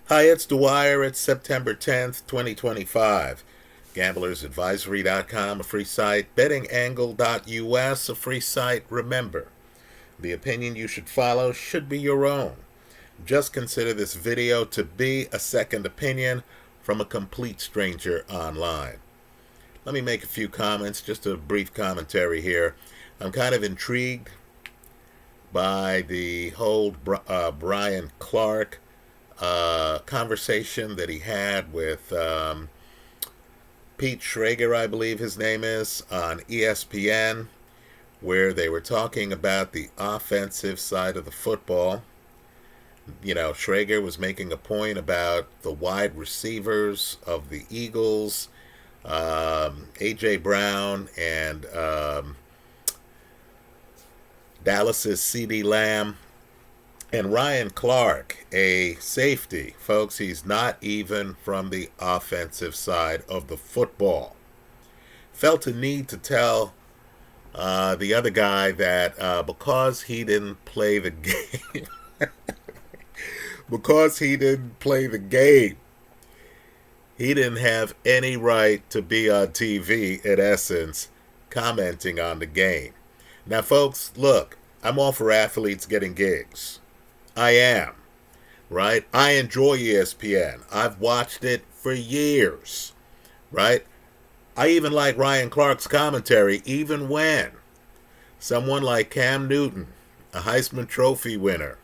Hi, it's Dwyer. It's September 10th, 2025. GamblersAdvisory.com, a free site. BettingAngle.us, a free site. Remember, the opinion you should follow should be your own. Just consider this video to be a second opinion from a complete stranger online. Let me make a few comments, just a brief commentary here. I'm kind of intrigued by the whole Brian Clark conversation that he had with Pete Schrager, I believe his name is, on ESPN, where they were talking about the offensive side of the football. You know, Schrager was making a point about the wide receivers of the Eagles, A.J. Brown, and Dallas's C.D. Lamb. And Ryan Clark, a safety. Folks, he's not even from the offensive side of the football. Felt a need to tell the other guy that because he didn't play the game, because he didn't play the game, he didn't have any right to be on TV, in essence, commenting on the game. Now, folks, look, I'm all for athletes getting gigs. I am, right? I enjoy ESPN. I've watched it for years, right? I even like Ryan Clark's commentary, even when someone like Cam Newton, a Heisman Trophy winner,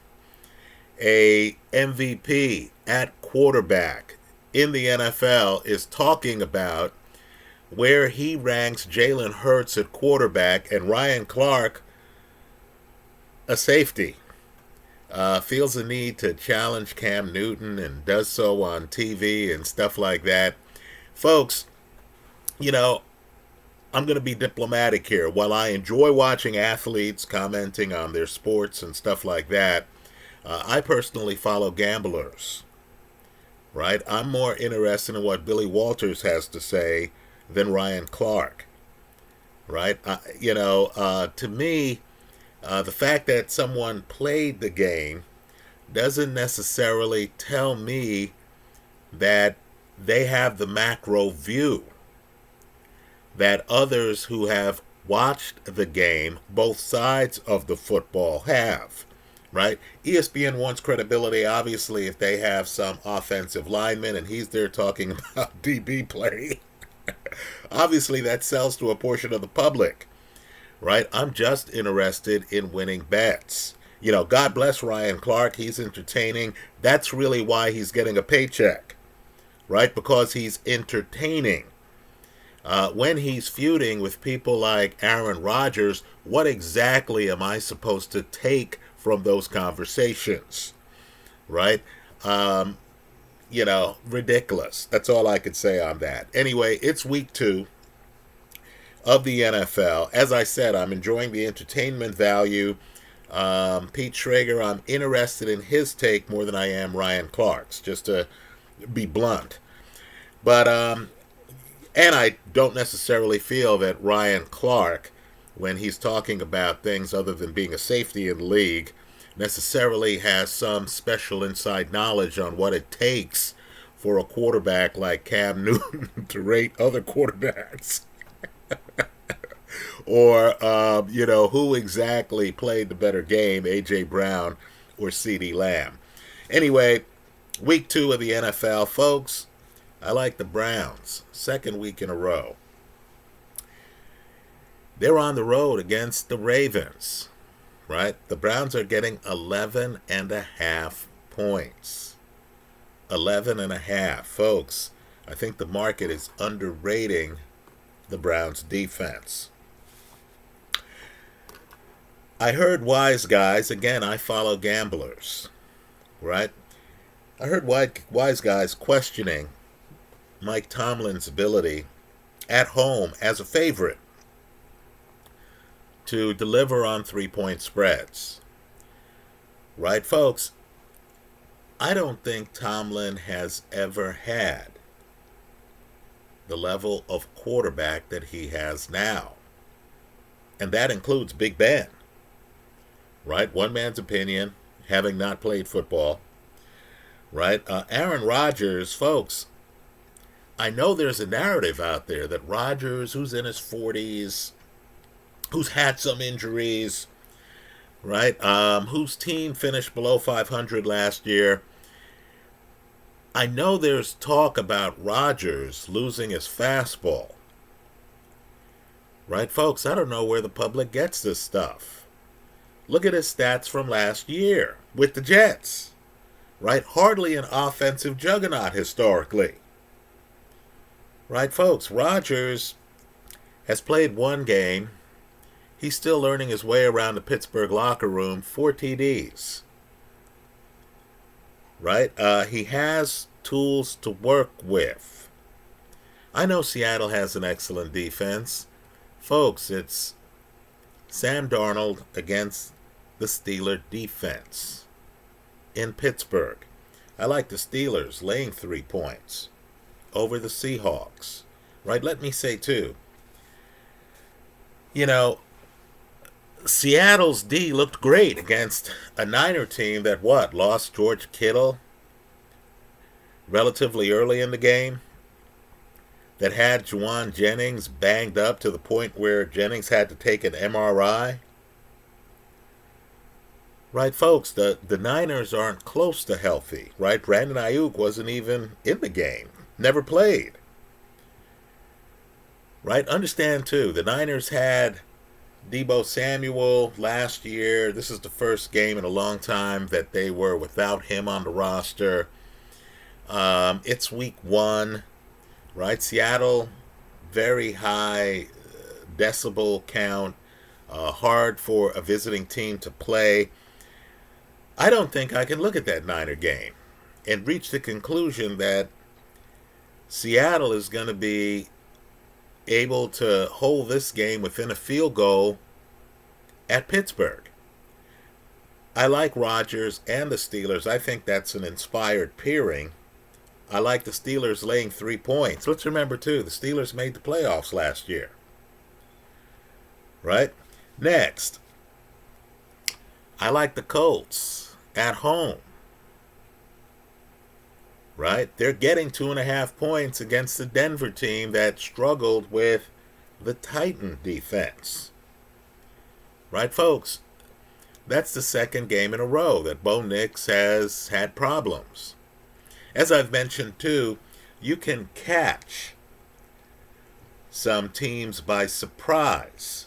a MVP at quarterback in the NFL, is talking about where he ranks Jalen Hurts at quarterback and Ryan Clark, a safety. Feels the need to challenge Cam Newton and does so on TV and stuff like that. Folks, you know, I'm going to be diplomatic here. While I enjoy watching athletes commenting on their sports and stuff like that, I personally follow gamblers, right? I'm more interested in what Billy Walters has to say than Ryan Clark, right? To me, the fact that someone played the game doesn't necessarily tell me that they have the macro view that others who have watched the game, both sides of the football, have, right? ESPN wants credibility, obviously, if they have some offensive lineman and he's there talking about DB play. Obviously, that sells to a portion of the public. Right? I'm just interested in winning bets. You know, God bless Ryan Clark. He's entertaining. That's really why he's getting a paycheck, right? Because he's entertaining. When he's feuding with people like Aaron Rodgers, what exactly am I supposed to take from those conversations, right? Ridiculous. That's all I could say on that. Anyway, it's week 2 of the NFL. As I said, I'm enjoying the entertainment value. Pete Schrager, I'm interested in his take more than I am Ryan Clark's, just to be blunt. But, and I don't necessarily feel that Ryan Clark, when he's talking about things other than being a safety in the league, necessarily has some special inside knowledge on what it takes for a quarterback like Cam Newton to rate other quarterbacks. Or, who exactly played the better game, A.J. Brown or C.D. Lamb. Anyway, week 2 of the NFL, folks, I like the Browns. Second week in a row. They're on the road against the Ravens, right? The Browns are getting 11.5 points. 11.5, folks. I think the market is underrating the Browns' defense. I heard wise guys, again, I follow gamblers, right? I heard wise guys questioning Mike Tomlin's ability at home as a favorite to deliver on 3-point spreads. Right, folks? I don't think Tomlin has ever had the level of quarterback that he has now. And that includes Big Ben. Right? One man's opinion, having not played football. right? Aaron Rodgers, folks, I know there's a narrative out there that Rodgers, who's in his 40s, who's had some injuries, right? Whose team finished below 500 last year. I know there's talk about Rodgers losing his fastball. Right, folks? I don't know where the public gets this stuff. Look at his stats from last year with the Jets. Right? Hardly an offensive juggernaut historically. Right, folks? Rodgers has played one game. He's still learning his way around the Pittsburgh locker room. 4 TDs. Right? He has tools to work with. I know Seattle has an excellent defense. Folks, it's Sam Darnold against the Steelers defense in Pittsburgh. I like the Steelers laying 3 points over the Seahawks. Right? Let me say, too, you know, Seattle's D looked great against a Niner team that, lost George Kittle relatively early in the game, that had Juwan Jennings banged up to the point where Jennings had to take an MRI. Right, folks, the Niners aren't close to healthy, right? Brandon Ayuk wasn't even in the game, never played. Right, understand, too, the Niners had Deebo Samuel last year. This is the first game in a long time that they were without him on the roster. It's week 1, right? Seattle, very high decibel count, hard for a visiting team to play. I don't think I can look at that Niner game and reach the conclusion that Seattle is going to be able to hold this game within a field goal at Pittsburgh. I like Rodgers and the Steelers. I think that's an inspired pairing. I like the Steelers laying 3 points. Let's remember, too, the Steelers made the playoffs last year. Right? Next, I like the Colts at home. Right? They're getting 2.5 points against the Denver team that struggled with the Titan defense. Right, folks? That's the second game in a row that Bo Nix has had problems. As I've mentioned, too, you can catch some teams by surprise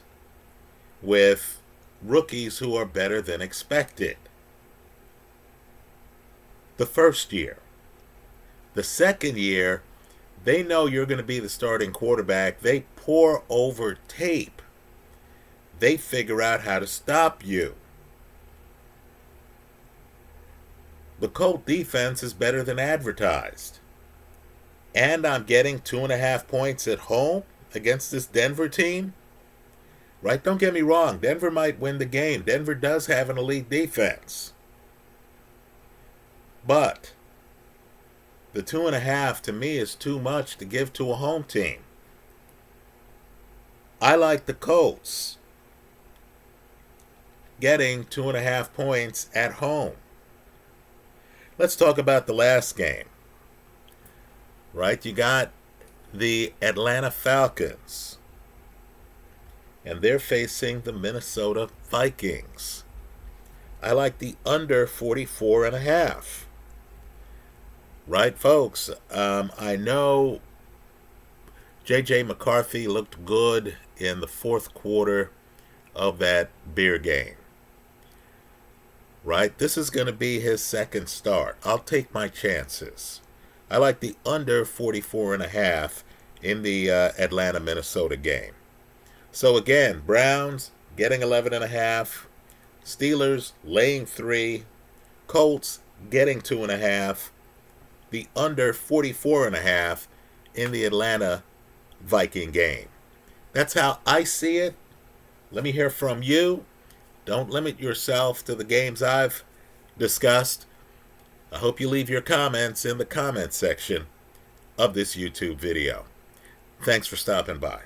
with rookies who are better than expected. The first year. The second year, they know you're going to be the starting quarterback. They pore over tape. They figure out how to stop you. The Colt defense is better than advertised. And I'm getting 2.5 points at home against this Denver team. Right? Don't get me wrong. Denver might win the game. Denver does have an elite defense. But the 2.5 to me is too much to give to a home team. I like the Colts getting 2.5 points at home. Let's talk about the last game. Right? You got the Atlanta Falcons. And they're facing the Minnesota Vikings. I like the under 44.5. Right, folks? I know J.J. McCarthy looked good in the fourth quarter of that Bear game. Right? This is going to be his second start. I'll take my chances. I like the under 44.5 in the Atlanta-Minnesota game. So again, Browns getting 11.5. Steelers laying 3. Colts getting 2.5. The under 44.5 in the Atlanta Viking game. That's how I see it. Let me hear from you. Don't limit yourself to the games I've discussed. I hope you leave your comments in the comment section of this YouTube video. Thanks for stopping by.